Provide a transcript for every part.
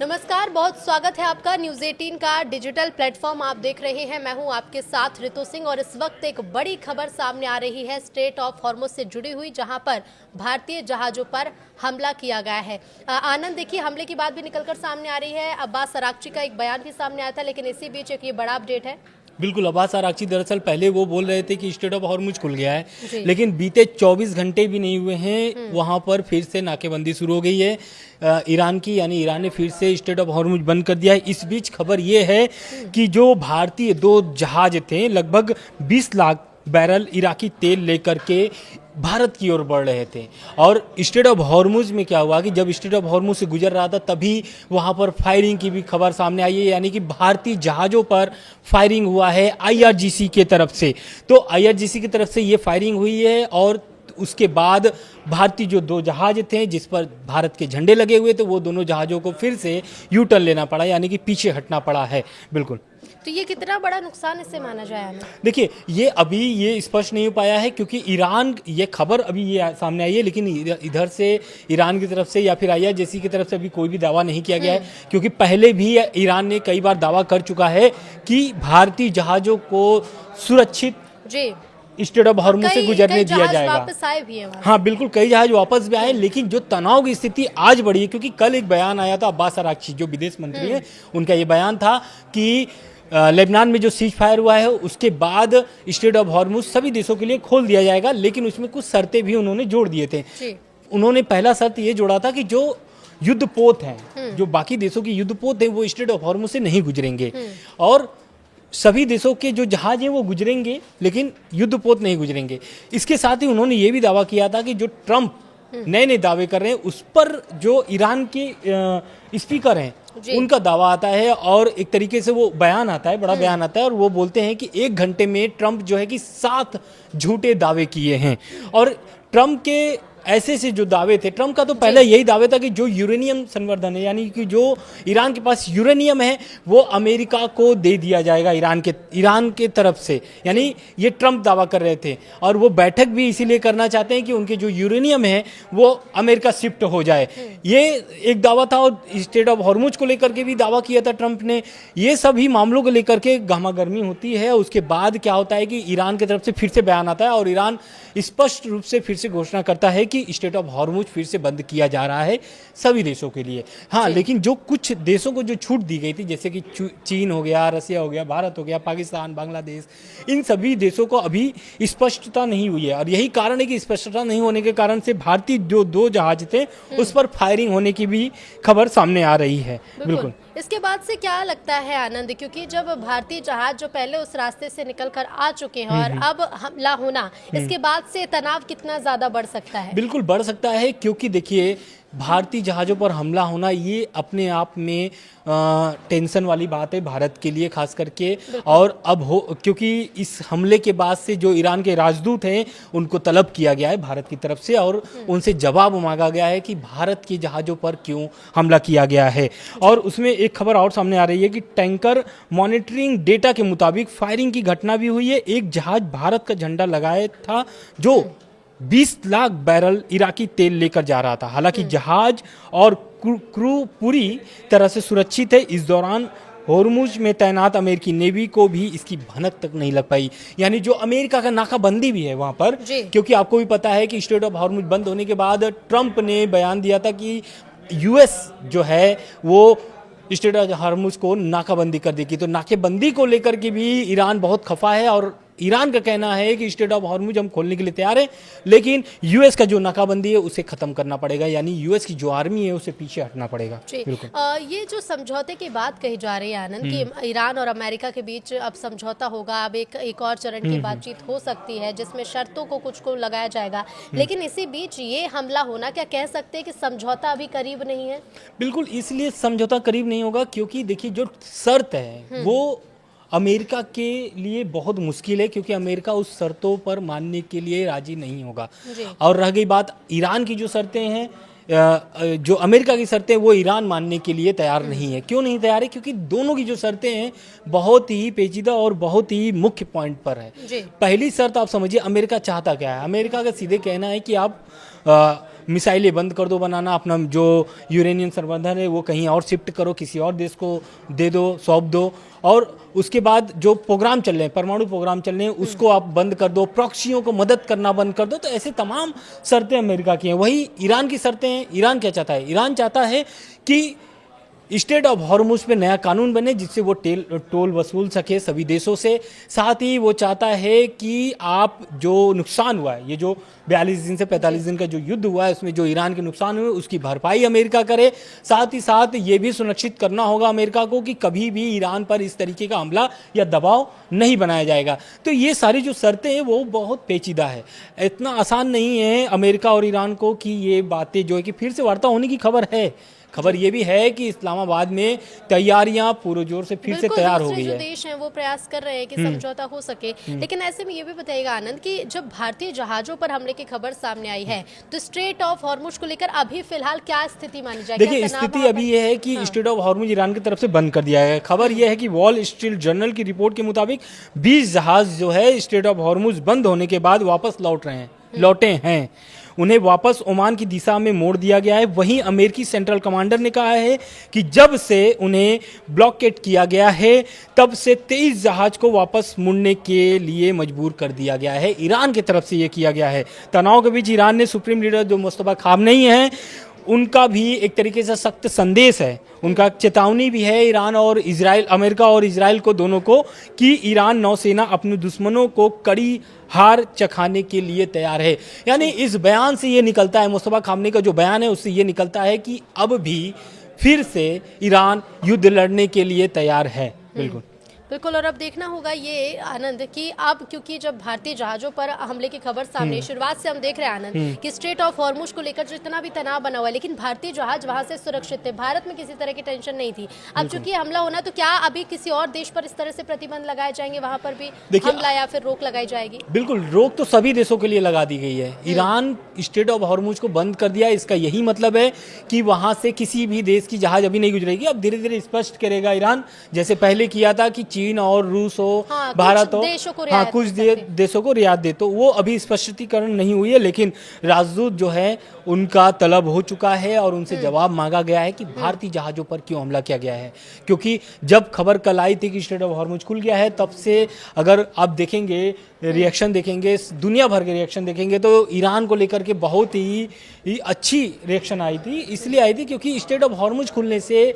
नमस्कार, बहुत स्वागत है आपका न्यूज़ 18 का डिजिटल प्लेटफॉर्म आप देख रहे हैं। मैं हूं आपके साथ ऋतु सिंह और इस वक्त एक बड़ी खबर सामने आ रही है स्ट्रेट ऑफ हॉर्मुज से जुड़ी हुई, जहां पर भारतीय जहाज़ों पर हमला किया गया है। आनंद, देखिए, हमले की बात भी निकलकर सामने आ रही है। अब्बास अरागची का एक बयान भी सामने आया था, लेकिन इसी बीच एक ये बड़ा अपडेट है। बिल्कुल, अब्बास अरागची दरअसल पहले वो बोल रहे थे कि स्ट्रेट ऑफ हॉर्मुज खुल गया है, लेकिन बीते 24 घंटे भी नहीं हुए हैं, वहां पर फिर से नाकेबंदी शुरू हो गई है ईरान की, यानी ईरान ने फिर से स्ट्रेट ऑफ हॉर्मुज बंद कर दिया है। इस बीच खबर ये है कि जो भारतीय 2 जहाज थे, लगभग 20 लाख बैरल इराकी तेल लेकर के भारत की ओर बढ़ रहे थे। और स्ट्रेट ऑफ हॉर्मुज में क्या हुआ कि जब स्ट्रेट ऑफ हॉर्मुज से गुजर रहा था तभी वहां पर फायरिंग की भी खबर सामने आई है, यानी कि भारतीय जहाज़ों पर फायरिंग हुआ है आईआरजीसी के तरफ से। तो आईआरजीसी की तरफ से ये फायरिंग हुई है और उसके बाद भारतीय जो 2 जहाज थे जिस पर भारत के झंडे लगे हुए थे, वो दोनों जहाज़ों को फिर से यू टर्न लेना पड़ा, यानी कि पीछे हटना पड़ा है। बिल्कुल। तो ये कितना बड़ा नुकसान इससे माना जाए? देखिए, ये अभी ये स्पष्ट नहीं हो पाया है, क्योंकि ईरान, ये खबर अभी ये सामने आई है, लेकिन इधर से ईरान की तरफ से या फिर आईआरजीसी की तरफ से अभी कोई भी दावा नहीं किया गया है, क्योंकि पहले भी ईरान ने कई बार दावा कर चुका है कि भारतीय जहाज़ों को सुरक्षित स्ट्रेट ऑफ हॉर्मुज से गुजरने दिया जाएगा। वापस आए भी हैं। हाँ बिल्कुल, कई जहाज वापस भी आए, लेकिन जो तनाव की स्थिति आज बढ़ी है, क्योंकि कल एक बयान आया था अब्बास अरागची जो विदेश मंत्री हैं, उनका ये बयान था कि लेबनान में जो सीज फायर हुआ है उसके बाद स्ट्रेट ऑफ हॉर्मुज सभी देशों के लिए खोल दिया जाएगा, लेकिन उसमें कुछ शर्तें भी उन्होंने जोड़ दिए थे। उन्होंने पहला शर्त ये जोड़ा था कि जो युद्धपोत हैं, जो बाकी देशों की युद्धपोत हैं, वो स्ट्रेट ऑफ हॉर्मुज से नहीं गुजरेंगे, और सभी देशों के जो जहाज हैं वो गुजरेंगे, लेकिन युद्धपोत नहीं गुजरेंगे। इसके साथ ही उन्होंने ये भी दावा किया था कि जो ट्रंप नए नए दावे कर रहे हैं उस पर जो ईरान के स्पीकर हैं उनका दावा आता है, और एक तरीके से वो बयान आता है, बड़ा बयान आता है, और वो बोलते हैं कि 1 घंटे में ट्रंप जो है कि 7 झूठे दावे किए हैं। और ट्रंप के ऐसे से जो दावे थे, ट्रंप का तो पहले यही दावे था कि जो यूरेनियम संवर्धन है, यानी कि जो ईरान के पास यूरेनियम है वो अमेरिका को दे दिया जाएगा ईरान के तरफ से, यानी ये ट्रंप दावा कर रहे थे। और वो बैठक भी इसीलिए करना चाहते हैं कि उनके जो यूरेनियम है वो अमेरिका शिफ्ट हो जाए, ये एक दावा था। और स्ट्रेट ऑफ हॉर्मुज को लेकर के भी दावा किया था ट्रंप ने। ये सभी मामलों को लेकर के गहमागर्मी होती है। उसके बाद क्या होता है कि ईरान की तरफ से फिर से बयान आता है और ईरान स्पष्ट रूप से फिर से घोषणा करता है कि स्ट्रेट ऑफ हॉर्मुज फिर से बंद किया जा रहा है सभी देशों के लिए। हाँ, लेकिन जो कुछ देशों को जो छूट दी गई थी, जैसे कि चीन हो गया, रसिया हो गया, भारत हो गया, पाकिस्तान, बांग्लादेश, इन सभी देशों को अभी स्पष्टता नहीं हुई है। और यही कारण है कि स्पष्टता नहीं होने के कारण से भारतीय जो 2 जहाज थे उस पर फायरिंग होने की भी खबर सामने आ रही है। बिल्कुल। इसके बाद से क्या लगता है आनंद, क्योंकि जब भारतीय जहाज जो पहले उस रास्ते से निकलकर आ चुके हैं और अब हमला होना, इसके बाद से तनाव कितना ज्यादा बढ़ सकता है? बिल्कुल बढ़ सकता है, क्योंकि देखिए, भारतीय जहाज़ों पर हमला होना ये अपने आप में टेंशन वाली बात है भारत के लिए खास करके। और अब क्योंकि इस हमले के बाद से जो ईरान के राजदूत हैं उनको तलब किया गया है भारत की तरफ से, और उनसे जवाब मांगा गया है कि भारत के जहाज़ों पर क्यों हमला किया गया है। और उसमें एक खबर और सामने आ रही है कि टैंकर मॉनिटरिंग डेटा के मुताबिक फायरिंग की घटना भी हुई है। एक जहाज भारत का झंडा लगाया था जो 20 लाख बैरल इराकी तेल लेकर जा रहा था। हालांकि जहाज और क्रू पूरी तरह से सुरक्षित है। इस दौरान हॉर्मुज में तैनात अमेरिकी नेवी को भी इसकी भनक तक नहीं लग पाई, यानी जो अमेरिका का नाकाबंदी भी है वहां पर, क्योंकि आपको भी पता है कि स्ट्रेट ऑफ हॉर्मुज बंद होने के बाद ट्रंप ने बयान दिया था कि यूएस जो है वो स्ट्रेट ऑफ हॉर्मुज को नाकाबंदी कर देगी। तो नाकेबंदी को लेकर के भी ईरान बहुत खफा है, और ईरान का कहना है कि स्ट्रेट ऑफ हॉर्मुज हम खोलने के लिए तैयार हैं, लेकिन यूएस का जो नाकाबंदी है उसे खत्म करना पड़ेगा, यानी यूएस की जो आर्मी है उसे पीछे हटना पड़ेगा। बिल्कुल। ये जो समझौते की बात कही जा रही है आनंद, कि ईरान और अमेरिका के बीच अब समझौता होगा, अब एक और चरण की बातचीत हो सकती है जिसमें शर्तों को कुछ को लगाया जाएगा, लेकिन इसी बीच ये हमला होना, क्या कह सकते हैं कि समझौता अभी करीब नहीं है? बिल्कुल, इसलिए समझौता करीब नहीं होगा क्योंकि देखिए, जो शर्त है वो अमेरिका के लिए बहुत मुश्किल है, क्योंकि अमेरिका उस शर्तों पर मानने के लिए राजी नहीं होगा। और रह गई बात ईरान की जो शर्तें हैं, जो अमेरिका की शर्तें, वो ईरान मानने के लिए तैयार नहीं है। क्यों नहीं तैयार है? क्योंकि दोनों की जो शर्तें हैं बहुत ही पेचीदा और बहुत ही मुख्य पॉइंट पर है। पहली शर्त आप समझिए, अमेरिका चाहता क्या है? अमेरिका का सीधे कहना है कि आप मिसाइलें बंद कर दो बनाना, अपना जो यूरेनियम संवर्धन है वो कहीं और शिफ्ट करो, किसी और देश को दे दो, सौंप दो, और उसके बाद जो प्रोग्राम चल रहे हैं, परमाणु प्रोग्राम चल रहे हैं, उसको आप बंद कर दो, प्रॉक्सियों को मदद करना बंद कर दो। तो ऐसे तमाम शर्तें अमेरिका की हैं। वही ईरान की शर्तें हैं। ईरान क्या चाहता है? ईरान चाहता है कि स्टेट ऑफ हॉर्मुज पे नया कानून बने जिससे वो टोल वसूल सके सभी देशों से। साथ ही वो चाहता है कि आप जो नुकसान हुआ है, ये जो 42 दिन से 45 दिन का जो युद्ध हुआ है उसमें जो ईरान के नुकसान हुए उसकी भरपाई अमेरिका करे। साथ ही साथ ये भी सुनिश्चित करना होगा अमेरिका को कि कभी भी ईरान पर इस तरीके का हमला या दबाव नहीं बनाया जाएगा। तो ये सारी जो शर्तें हैं वो बहुत पेचीदा है। इतना आसान नहीं है अमेरिका और ईरान को कि ये बातें जो है कि फिर से वार्ता होने की खबर है। खबर ये भी है कि इस्लामाबाद में तैयारियां पूरे जोर से फिर से तैयार हो गई जो है। देश हैं वो प्रयास कर रहे हैं कि समझौता हो सके। लेकिन ऐसे में ये भी बताइएगा आनंद कि जब भारतीय जहाजों पर हमले की खबर सामने आई है तो स्ट्रेट ऑफ हॉर्मुज को लेकर अभी फिलहाल क्या स्थिति मानी जाएगी? देखिए, स्थिति अभी ये है कि स्ट्रेट ऑफ हॉर्मुज ईरान की तरफ से बंद कर दिया है। खबर यह है कि वॉल स्ट्रीट जर्नल की रिपोर्ट के मुताबिक 20 जहाज जो है स्ट्रेट ऑफ हॉर्मुज बंद होने के बाद वापस लौटे हैं। उन्हें वापस ओमान की दिशा में मोड़ दिया गया है। वहीं अमेरिकी सेंट्रल कमांडर ने कहा है कि जब से उन्हें ब्लॉकेट किया गया है तब से 23 जहाज को वापस मुड़ने के लिए मजबूर कर दिया गया है। ईरान की तरफ से ये किया गया है। तनाव के बीच ईरान ने सुप्रीम लीडर जो मुस्तफा खामनेई हैं उनका भी एक तरीके से सख्त संदेश है, उनका चेतावनी भी है ईरान और इजराइल, अमेरिका और इजराइल को दोनों को, कि ईरान नौसेना अपने दुश्मनों को कड़ी हार चखाने के लिए तैयार है। यानी इस बयान से ये निकलता है, मुस्तफा खामनेई का जो बयान है उससे ये निकलता है कि अब भी फिर से ईरान युद्ध लड़ने के लिए तैयार है। बिल्कुल बिल्कुल। और अब देखना होगा ये आनंद कि अब क्योंकि जब भारतीय जहाजों पर हमले की खबर सामने, शुरुआत से हम देख रहे हैं आनंद कि स्ट्रेट ऑफ हॉर्मुज को लेकर जितना भी तनाव बना हुआ है, लेकिन भारतीय जहाज वहां से सुरक्षित थे, भारत में किसी तरह की टेंशन नहीं थी। अब चूंकि हमला होना, तो क्या अभी किसी और देश पर इस तरह से प्रतिबंध लगाए जाएंगे, वहां पर भी हमला या फिर रोक लगाई जाएगी? बिल्कुल, रोक तो सभी देशों के लिए लगा दी गई है। ईरान स्ट्रेट ऑफ हॉर्मुज को बंद कर दिया, इसका यही मतलब है कि वहां से किसी भी देश की जहाज अभी नहीं गुजरेगी। अब धीरे धीरे स्पष्ट करेगा ईरान, जैसे पहले किया था कि चीन और रूस हो, भारत हो, कुछ देशों को रियायत दे। तो वो अभी स्पष्टीकरण नहीं हुई है, लेकिन राजदूत जो है उनका तलब हो चुका है और उनसे जवाब मांगा गया है कि भारतीय जहाजों पर क्यों हमला किया गया है। क्योंकि जब खबर कल आई थी कि स्ट्रेट ऑफ हॉर्मुज खुल गया है, तब से अगर आप देखेंगे रिएक्शन देखेंगे, दुनिया भर के रिएक्शन देखेंगे, तो ईरान को लेकर के बहुत ही अच्छी रिएक्शन आई थी। इसलिए आई थी क्योंकि स्ट्रेट ऑफ हॉर्मुज खुलने से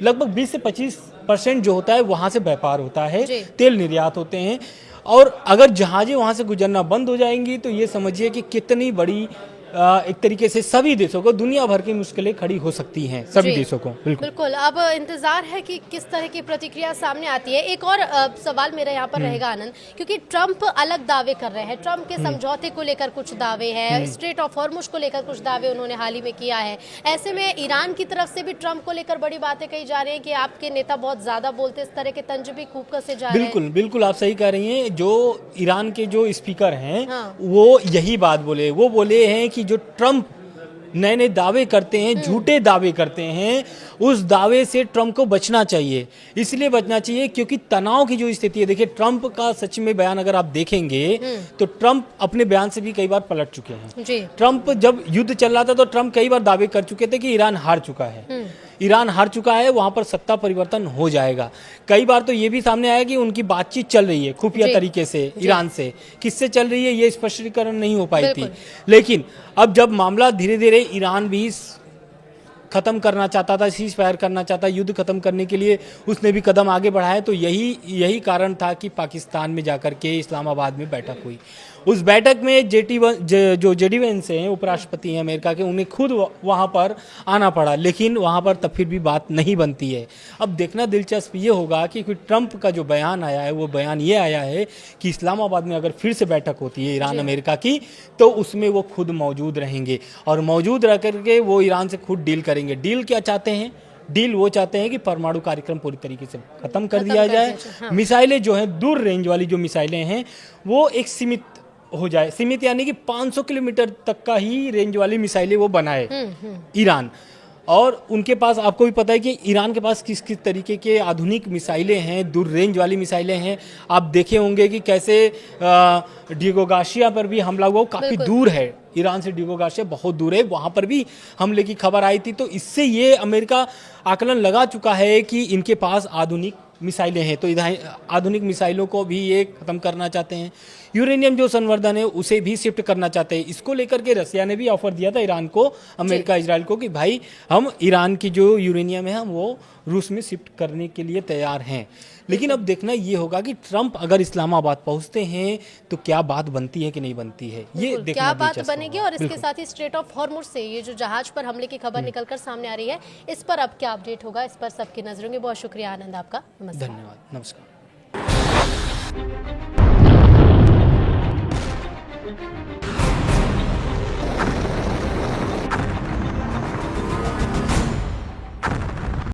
लगभग 20 से 25% जो होता है वहाँ से व्यापार होता है, तेल निर्यात होते हैं। और अगर जहाजें वहाँ से गुजरना बंद हो जाएंगी तो ये समझिए कि कितनी बड़ी एक तरीके से सभी देशों को, दुनिया भर की मुश्किलें खड़ी हो सकती हैं सभी देशों को। बिल्कुल। अब इंतजार है कि किस तरह की प्रतिक्रिया सामने आती है। एक और सवाल मेरा यहाँ पर रहेगा आनंद, क्योंकि ट्रंप अलग दावे कर रहे हैं। ट्रंप के समझौते को लेकर कुछ दावे हैं, स्ट्रेट ऑफ हॉर्मुज को लेकर कुछ दावे उन्होंने हाल ही में किया है। ऐसे में ईरान की तरफ से भी ट्रंप को लेकर बड़ी बातें कही जा रही है कि आपके नेता बहुत ज्यादा बोलते, इस तरह के तंज भी खूब कसे जा रहे हैं। बिल्कुल आप सही कह रही हैं। जो ईरान के जो स्पीकर हैं वो यही बात बोले। वो बोले हैं कि जो ट्रंप नए नए दावे करते हैं, झूठे दावे करते हैं, उस दावे से ट्रंप को बचना चाहिए। इसलिए बचना चाहिए क्योंकि तनाव की जो स्थिति है, देखिए ट्रंप का सच में बयान अगर आप देखेंगे तो ट्रंप अपने बयान से भी कई बार पलट चुके हैं। ट्रंप जब युद्ध चल रहा था तो ट्रंप कई बार दावे कर चुके थे कि ईरान हार चुका है, ईरान हार चुका है, वहां पर सत्ता परिवर्तन हो जाएगा। कई बार तो ये भी सामने आया कि उनकी बातचीत चल रही है खुफिया तरीके से ईरान से, किससे चल रही है ये स्पष्टीकरण नहीं हो पाई थी। लेकिन अब जब मामला धीरे धीरे ईरान भी खत्म करना चाहता था, सीज फायर करना चाहता, युद्ध खत्म करने के लिए उसने भी कदम आगे बढ़ाए, तो यही कारण था कि पाकिस्तान में जाकर के इस्लामाबाद में बैठक हुई। उस बैठक में जो जेडी वेंस हैं, उपराष्ट्रपति हैं अमेरिका के, उन्हें खुद वहाँ पर आना पड़ा, लेकिन वहाँ पर तब फिर भी बात नहीं बनती है। अब देखना दिलचस्प ये होगा कि ट्रंप का जो बयान आया है वो बयान ये आया है कि इस्लामाबाद में अगर फिर से बैठक होती है ईरान अमेरिका की, तो उसमें वो खुद मौजूद रहेंगे और मौजूद रह करके वो ईरान से खुद डील करेंगे। डील क्या चाहते हैं? डील वो चाहते हैं कि परमाणु कार्यक्रम पूरी तरीके से खत्म कर दिया जाए। मिसाइलें जो हैं, दूर रेंज वाली जो मिसाइलें हैं, वो एक सीमित हो जाए। सीमित यानी कि 500 किलोमीटर तक का ही रेंज वाली मिसाइलें वो बनाए ईरान। और उनके पास, आपको भी पता है कि ईरान के पास किस किस तरीके के आधुनिक मिसाइलें हैं, दूर रेंज वाली मिसाइलें हैं। आप देखे होंगे कि कैसे डिगो गार्सिया पर भी हमला हुआ, काफ़ी दूर है, ईरान से डिगो गार्सिया बहुत दूर है, वहाँ पर भी हमले की खबर आई थी। तो इससे ये अमेरिका आकलन लगा चुका है कि इनके पास आधुनिक मिसाइलें हैं, तो इधर आधुनिक मिसाइलों को भी ये ख़त्म करना चाहते हैं। यूरेनियम जो संवर्धन है उसे भी शिफ्ट करना चाहते हैं। इसको लेकर के रसिया ने भी ऑफर दिया था ईरान को, अमेरिका इजराइल को, कि भाई हम ईरान की जो यूरेनियम है हम वो रूस में शिफ्ट करने के लिए तैयार हैं। लेकिन अब देखना ये होगा कि ट्रंप अगर इस्लामाबाद पहुंचते हैं तो क्या बात बनती है कि नहीं बनती है, ये बिल्कुल, देखना क्या बात दिलचस्प बनेगी। होगा। और इसके बिल्कुल। साथ ही स्ट्रेट ऑफ हॉर्मुज से ये जो जहाज पर हमले की खबर निकलकर सामने आ रही है, इस पर अब क्या अपडेट होगा, इस पर सबकी नजर होंगी। बहुत शुक्रिया आनंद आपका, नमस्कार। धन्यवाद, नमस्कार।